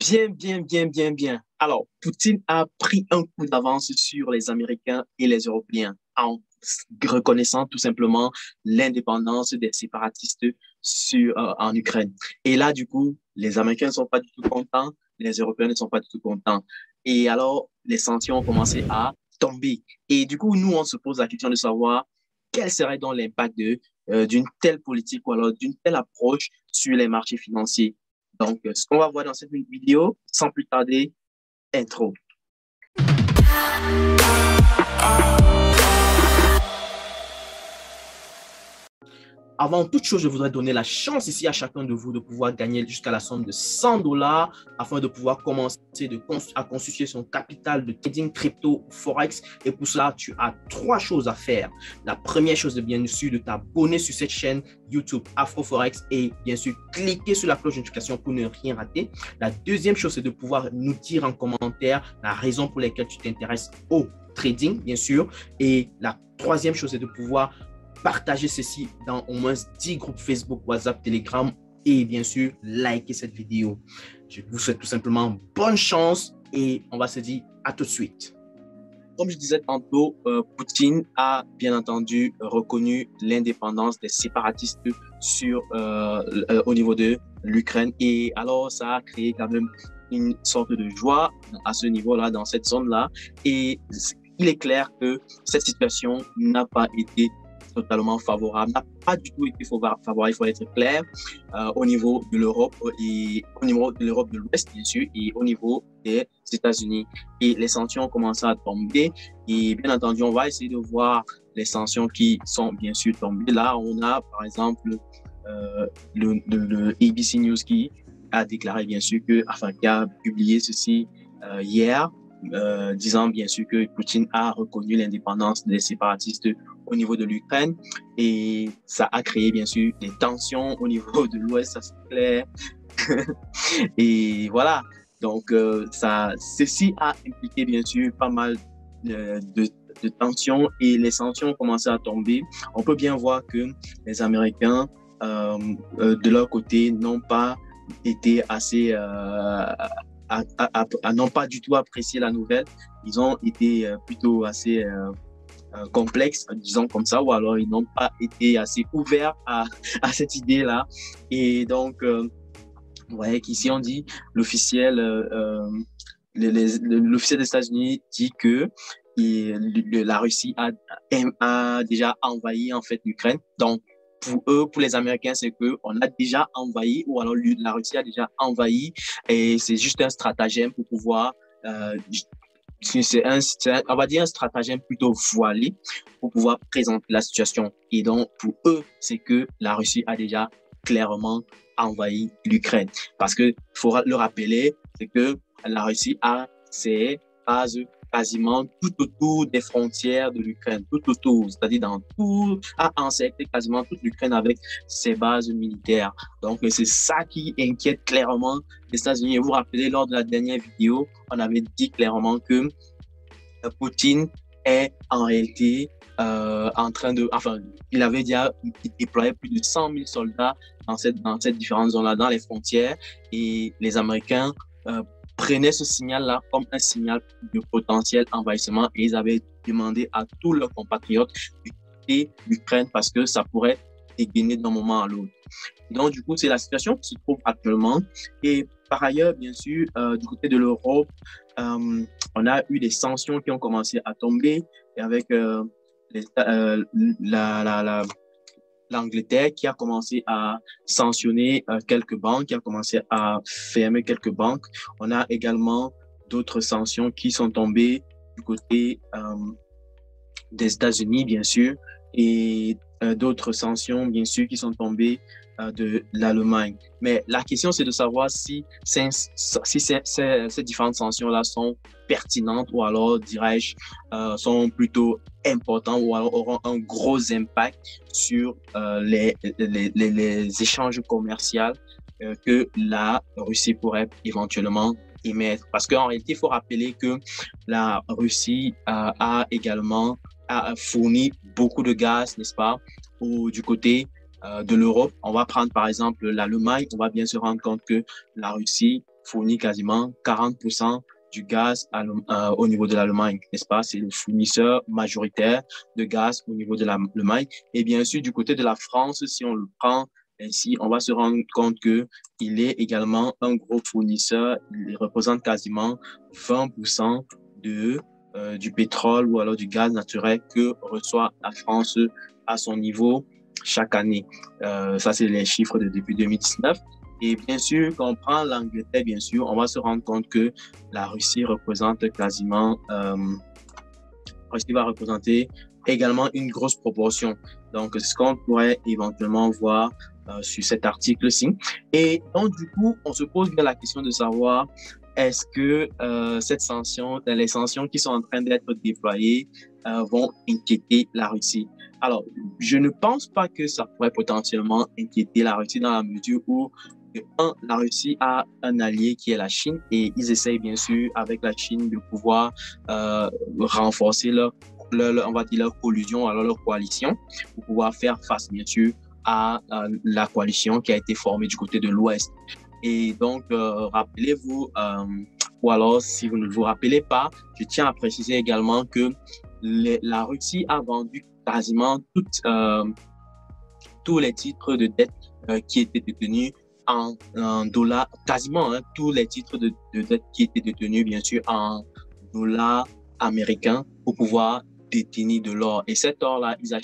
Bien. Alors, Poutine a pris un coup d'avance sur les Américains et les Européens en reconnaissant tout simplement l'indépendance des séparatistes en Ukraine. Et là, du coup, les Américains ne sont pas du tout contents, les Européens ne sont pas du tout contents. Et alors, les sanctions ont commencé à tomber. Et du coup, nous, on se pose la question de savoir quel serait donc l'impact d'une telle politique ou alors d'une telle approche sur les marchés financiers. Donc, ce qu'on va voir dans cette vidéo, sans plus tarder, intro. Avant toute chose, je voudrais donner la chance ici à chacun de vous de pouvoir gagner jusqu'à la somme de 100 dollars afin de pouvoir commencer à constituer son capital de trading crypto forex. Et pour cela, tu as trois choses à faire. La première chose est bien sûr de t'abonner sur cette chaîne YouTube Afro-Forex et bien sûr cliquer sur la cloche de notification pour ne rien rater. La deuxième chose, c'est de pouvoir nous dire en commentaire la raison pour laquelle tu t'intéresses au trading, bien sûr. Et la troisième chose, c'est de pouvoir partager ceci dans au moins 10 groupes Facebook, WhatsApp, Telegram et bien sûr, liker cette vidéo. Je vous souhaite tout simplement bonne chance et on va se dire à tout de suite. Comme je disais tantôt, Poutine a bien entendu reconnu l'indépendance des séparatistes au niveau de l'Ukraine et alors ça a créé quand même une sorte de joie à ce niveau-là, dans cette zone-là. Et il est clair que cette situation n'a pas été totalement favorable, n'a pas du tout été favorable, il faut être clair, au niveau de l'Europe et au niveau de l'Europe de l'Ouest, bien sûr, et au niveau des États-Unis. Et les sanctions ont commencé à tomber et bien entendu, on va essayer de voir les sanctions qui sont bien sûr tombées. Là, on a par exemple le ABC News qui a déclaré bien sûr qui a publié ceci hier, disant bien sûr que Poutine a reconnu l'indépendance des séparatistes au niveau de l'Ukraine et ça a créé bien sûr des tensions au niveau de l'Ouest, ça c'est clair. Et voilà, donc ceci a impliqué bien sûr pas mal de tensions et les sanctions ont commencé à tomber. On peut bien voir que les Américains de leur côté n'ont pas été assez n'ont pas du tout apprécié la nouvelle. Ils ont été plutôt assez complexes, disons comme ça, ou alors ils n'ont pas été assez ouverts à cette idée-là. Et donc, vous voyez qu'ici on dit l'officiel l'officiel des États-Unis dit que la Russie a déjà envahi en fait l'Ukraine. Donc, pour eux, pour les Américains, c'est qu'on a déjà envahi, ou alors la Russie a déjà envahi, et c'est juste un stratagème pour pouvoir, on va dire un stratagème plutôt voilé pour pouvoir présenter la situation. Et donc, pour eux, c'est que la Russie a déjà clairement envahi l'Ukraine. Parce que, faut le rappeler, c'est que la Russie a ses bases quasiment tout autour des frontières de l'Ukraine, tout autour, c'est-à-dire a encerclé quasiment toute l'Ukraine avec ses bases militaires. Donc, c'est ça qui inquiète clairement les États-Unis. Et vous vous rappelez, lors de la dernière vidéo, on avait dit clairement que Poutine est en réalité il avait déjà déployé plus de 100 000 soldats dans cette différente zone-là, dans les frontières, et les Américains prenaient ce signal-là comme un signal de potentiel envahissement et ils avaient demandé à tous leurs compatriotes de quitter l'Ukraine parce que ça pourrait dégainer d'un moment à l'autre. Donc, du coup, c'est la situation qui se trouve actuellement. Et par ailleurs, bien sûr, du côté de l'Europe, on a eu des sanctions qui ont commencé à tomber et avec l'Angleterre qui a commencé à sanctionner quelques banques, qui a commencé à fermer quelques banques. On a également d'autres sanctions qui sont tombées du côté des États-Unis, bien sûr, et d'autres sanctions, bien sûr, qui sont tombées de l'Allemagne. Mais la question, c'est de savoir si ces différentes sanctions-là sont pertinentes ou alors, dirais-je, sont plutôt importantes ou alors auront un gros impact sur les échanges commerciaux que la Russie pourrait éventuellement émettre. Parce qu'en réalité, il faut rappeler que la Russie a également fourni beaucoup de gaz, n'est-ce pas, du côté de l'Europe. On va prendre par exemple l'Allemagne. On va bien se rendre compte que la Russie fournit quasiment 40% du gaz au niveau de l'Allemagne, n'est-ce pas? C'est le fournisseur majoritaire de gaz au niveau de l'Allemagne. Et bien sûr, du côté de la France, si on le prend ainsi, on va se rendre compte qu'il est également un gros fournisseur. Il représente quasiment 20% du pétrole ou alors du gaz naturel que reçoit la France à son niveau chaque année. Ça, c'est les chiffres de depuis 2019. Et bien sûr, quand on prend l'Angleterre, bien sûr, on va se rendre compte que la Russie représente quasiment, Russie va représenter également une grosse proportion. Donc, c'est ce qu'on pourrait éventuellement voir sur cet article-ci. Et donc, du coup, on se pose bien la question de savoir est-ce que les sanctions qui sont en train d'être déployées vont inquiéter la Russie? Alors, je ne pense pas que ça pourrait potentiellement inquiéter la Russie dans la mesure où la Russie a un allié qui est la Chine et ils essayent bien sûr avec la Chine de pouvoir renforcer on va dire leur collusion, alors leur coalition, pour pouvoir faire face bien sûr à la coalition qui a été formée du côté de l'Ouest. Et donc, rappelez-vous, ou alors si vous ne vous rappelez pas, je tiens à préciser également que la Russie a vendu quasiment tous les titres de dette qui étaient détenus en dollars, quasiment tous les titres de dette qui étaient détenus, bien sûr, en dollars américains pour pouvoir détenir de l'or. Et cet or-là, ils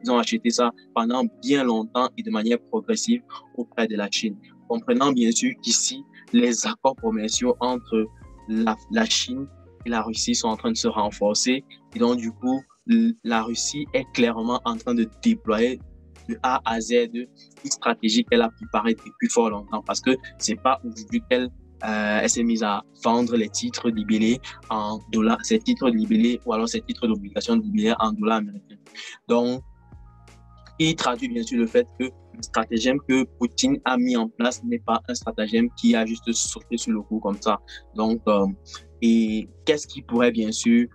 ont acheté ça pendant bien longtemps et de manière progressive auprès de la Chine. Comprenant bien sûr qu'ici, les accords commerciaux entre la Chine et la Russie sont en train de se renforcer. Et donc, du coup, la Russie est clairement en train de déployer de A à Z une stratégie qu'elle a préparée depuis fort longtemps parce que c'est pas aujourd'hui qu'elle s'est mise à vendre les titres libellés en dollars, ces titres libellés ou alors ces titres d'obligation libellés en dollars américains. Donc, il traduit bien sûr le fait que le stratagème que Poutine a mis en place n'est pas un stratagème qui a juste sauté sur le coup comme ça. Donc, et qu'est-ce qui pourrait bien sûr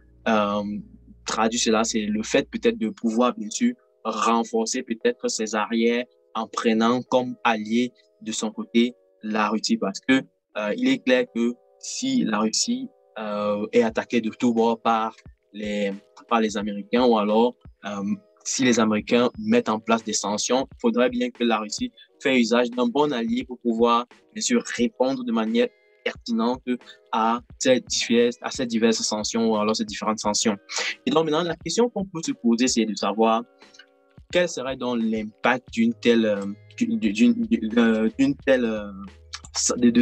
traduire cela? C'est le fait peut-être de pouvoir bien sûr renforcer peut-être ses arrières en prenant comme allié de son côté la Russie parce que il est clair que si la Russie est attaquée de tous bords par les Américains ou alors si les Américains mettent en place des sanctions, il faudrait bien que la Russie fasse usage d'un bon allié pour pouvoir bien sûr répondre de manière pertinente à ces diverses sanctions ou alors ces différentes sanctions. Et donc maintenant, la question qu'on peut se poser, c'est de savoir quel serait donc l'impact de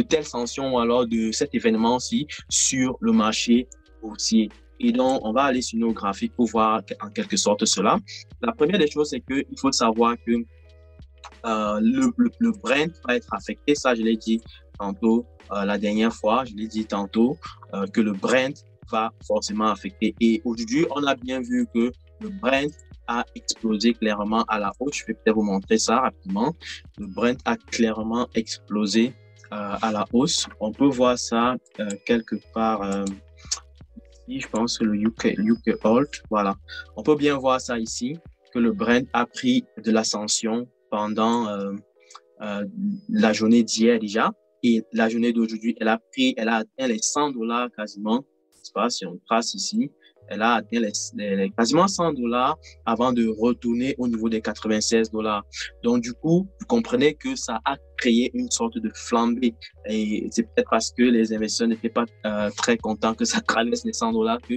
telles sanctions ou alors de cet événement-ci sur le marché boursier. Et donc, on va aller sur nos graphiques pour voir en quelque sorte cela. La première des choses, c'est qu'il faut savoir que le Brent va être affecté. Ça, je l'ai dit tantôt la dernière fois. Je l'ai dit tantôt que le Brent va forcément affecter. Et aujourd'hui, on a bien vu que le Brent a explosé clairement à la hausse. Je vais peut-être vous montrer ça rapidement. Le Brent a clairement explosé à la hausse. On peut voir ça quelque part ici, je pense que le UK Alt, voilà. On peut bien voir ça ici, que le Brent a pris de l'ascension pendant la journée d'hier déjà. Et la journée d'aujourd'hui, elle a atteint les $100 quasiment. C'est pas si on trace ici. Elle a atteint quasiment $100 avant de retourner au niveau des $96. Donc, du coup, vous comprenez que ça a créé une sorte de flambée. Et c'est peut-être parce que les investisseurs n'étaient pas très contents que ça traverse les $100 que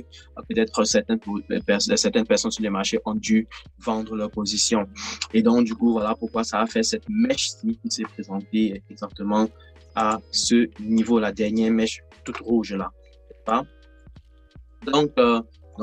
peut-être certaines personnes sur les marchés ont dû vendre leur position. Et donc, du coup, voilà pourquoi ça a fait cette mèche-ci qui s'est présentée exactement à ce niveau, la dernière mèche toute rouge là. Donc,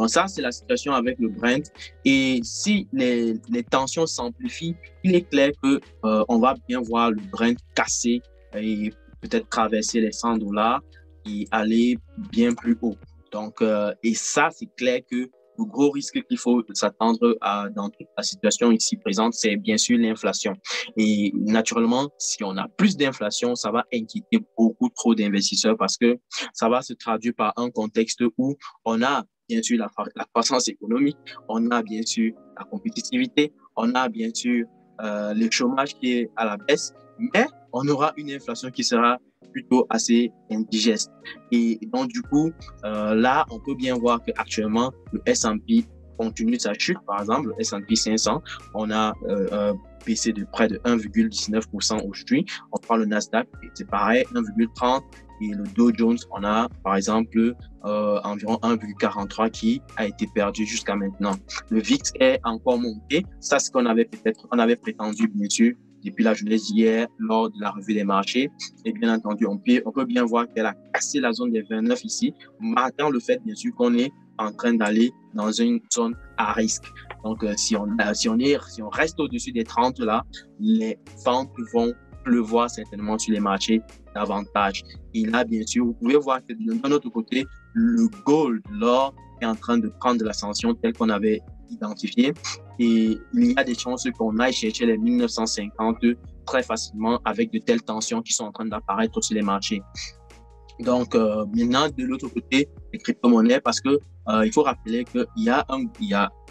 ça, c'est la situation avec le Brent. Et si les tensions s'amplifient, il est clair qu'on va bien voir le Brent casser et peut-être traverser les $100 et aller bien plus haut. Donc, et ça, c'est clair que le gros risque qu'il faut s'attendre dans toute la situation ici présente, c'est bien sûr l'inflation. Et naturellement, si on a plus d'inflation, ça va inquiéter beaucoup trop d'investisseurs parce que ça va se traduire par un contexte où on a bien sûr la croissance économique, on a bien sûr la compétitivité, on a bien sûr le chômage qui est à la baisse, mais on aura une inflation qui sera plutôt assez indigeste. Et donc, du coup, là, on peut bien voir qu'actuellement, le S&P continue sa chute. Par exemple, le S&P 500, on a baissé de près de 1,19% aujourd'hui. On prend le Nasdaq, c'est pareil, 1,30%. Et le Dow Jones, on a par exemple environ 1,43 qui a été perdu jusqu'à maintenant. Le VIX est encore monté. Ça, c'est ce qu'on avait prétendu, bien sûr, depuis la journée d'hier lors de la revue des marchés. Et bien entendu, on peut bien voir qu'elle a cassé la zone des 29 ici, marquant le fait, bien sûr, qu'on est en train d'aller dans une zone à risque. Donc, si on reste au-dessus des 30 là, les ventes vont pleuvoir certainement sur les marchés davantage. Et là, bien sûr, vous pouvez voir que d'un autre côté, le gold, l'or, est en train de prendre de l'ascension telle qu'on avait identifié. Et il y a des chances qu'on aille chercher les 1950 très facilement avec de telles tensions qui sont en train d'apparaître sur les marchés. Donc, maintenant, de l'autre côté, les crypto-monnaies, parce que il faut rappeler qu'il y a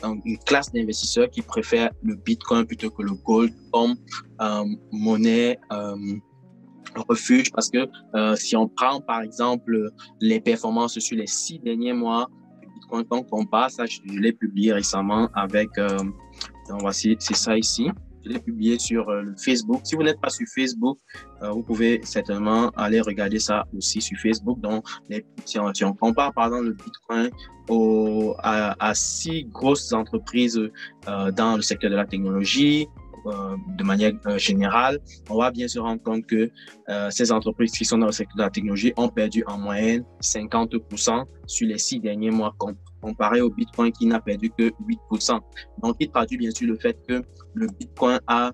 une classe d'investisseurs qui préfèrent le Bitcoin plutôt que le gold comme monnaie refuge, parce que si on prend, par exemple, les performances sur les 6 derniers mois, le Bitcoin, quand on compare, ça, je l'ai publié récemment avec, voici, c'est ça ici. Je l'ai publié sur le Facebook. Si vous n'êtes pas sur Facebook, vous pouvez certainement aller regarder ça aussi sur Facebook. Donc, si on compare par exemple le Bitcoin à 6 grosses entreprises dans le secteur de la technologie, de manière générale, on va bien se rendre compte que ces entreprises qui sont dans le secteur de la technologie ont perdu en moyenne 50% sur les 6 derniers mois comparé au Bitcoin qui n'a perdu que 8%. Donc, il traduit bien sûr le fait que le Bitcoin a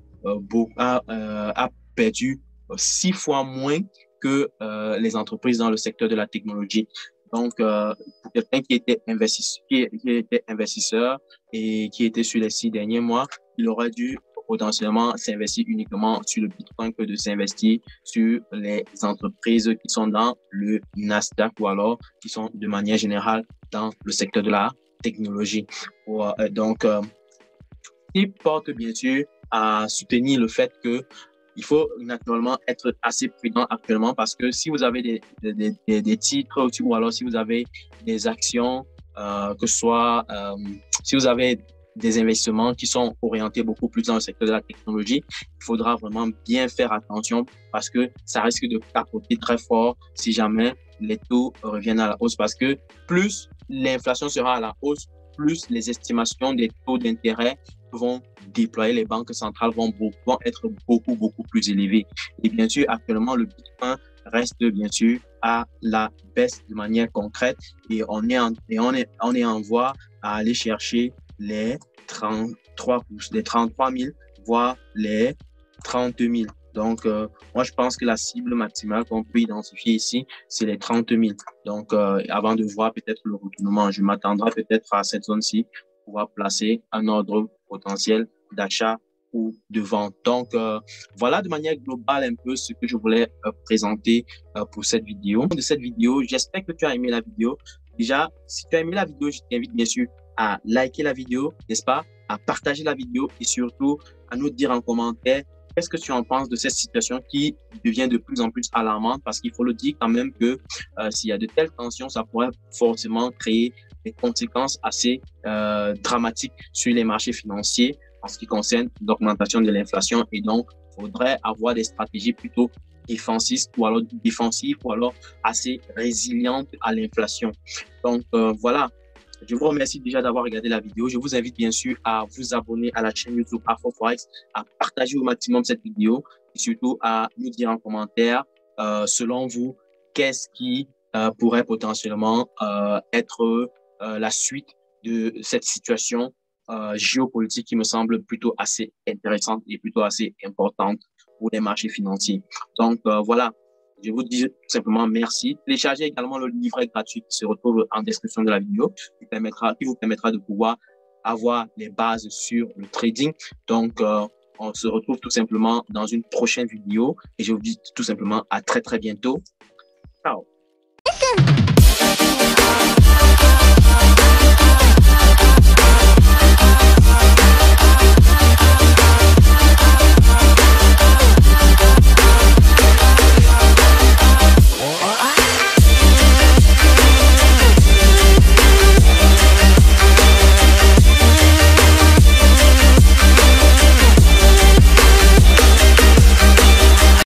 perdu 6 fois moins que les entreprises dans le secteur de la technologie. Donc, pour quelqu'un qui était investisseur et qui était sur les 6 derniers mois, il aurait dû potentiellement s'investir uniquement sur le Bitcoin que de s'investir sur les entreprises qui sont dans le Nasdaq ou alors qui sont de manière générale dans le secteur de la technologie. Donc, il porte bien sûr à soutenir le fait que il faut naturellement être assez prudent actuellement parce que si vous avez des titres ou alors si vous avez des actions, que ce soit si vous avez des investissements qui sont orientés beaucoup plus dans le secteur de la technologie, il faudra vraiment bien faire attention parce que ça risque de capoter très fort si jamais les taux reviennent à la hausse parce que plus l'inflation sera à la hausse, plus les estimations des taux d'intérêt vont déployer, les banques centrales vont être beaucoup plus élevées. Et bien sûr, actuellement, le Bitcoin reste bien sûr à la baisse de manière concrète et on est en voie à aller chercher les 33 000, voire les 30 000. Donc, moi, je pense que la cible maximale qu'on peut identifier ici, c'est les 30 000. Donc, avant de voir peut-être le retournement, je m'attendrai peut-être à cette zone-ci pour pouvoir placer un ordre potentiel d'achat ou de vente. Donc, voilà de manière globale un peu ce que je voulais présenter pour cette vidéo. J'espère que tu as aimé la vidéo. Déjà, si tu as aimé la vidéo, je t'invite bien sûr à liker la vidéo, n'est-ce pas, à partager la vidéo et surtout à nous dire en commentaire qu'est-ce que tu en penses de cette situation qui devient de plus en plus alarmante parce qu'il faut le dire quand même que s'il y a de telles tensions, ça pourrait forcément créer des conséquences assez dramatiques sur les marchés financiers en ce qui concerne l'augmentation de l'inflation et donc il faudrait avoir des stratégies plutôt défensives ou alors assez résilientes à l'inflation. Donc voilà. Je vous remercie déjà d'avoir regardé la vidéo. Je vous invite bien sûr à vous abonner à la chaîne YouTube AfroForex, à partager au maximum cette vidéo et surtout à nous dire en commentaire, selon vous, qu'est-ce qui pourrait potentiellement être la suite de cette situation géopolitique qui me semble plutôt assez intéressante et plutôt assez importante pour les marchés financiers. Donc voilà. Je vous dis tout simplement merci. Téléchargez également le livret gratuit qui se retrouve en description de la vidéo, qui vous permettra de pouvoir avoir les bases sur le trading. Donc, on se retrouve tout simplement dans une prochaine vidéo et je vous dis tout simplement à très bientôt. Ciao.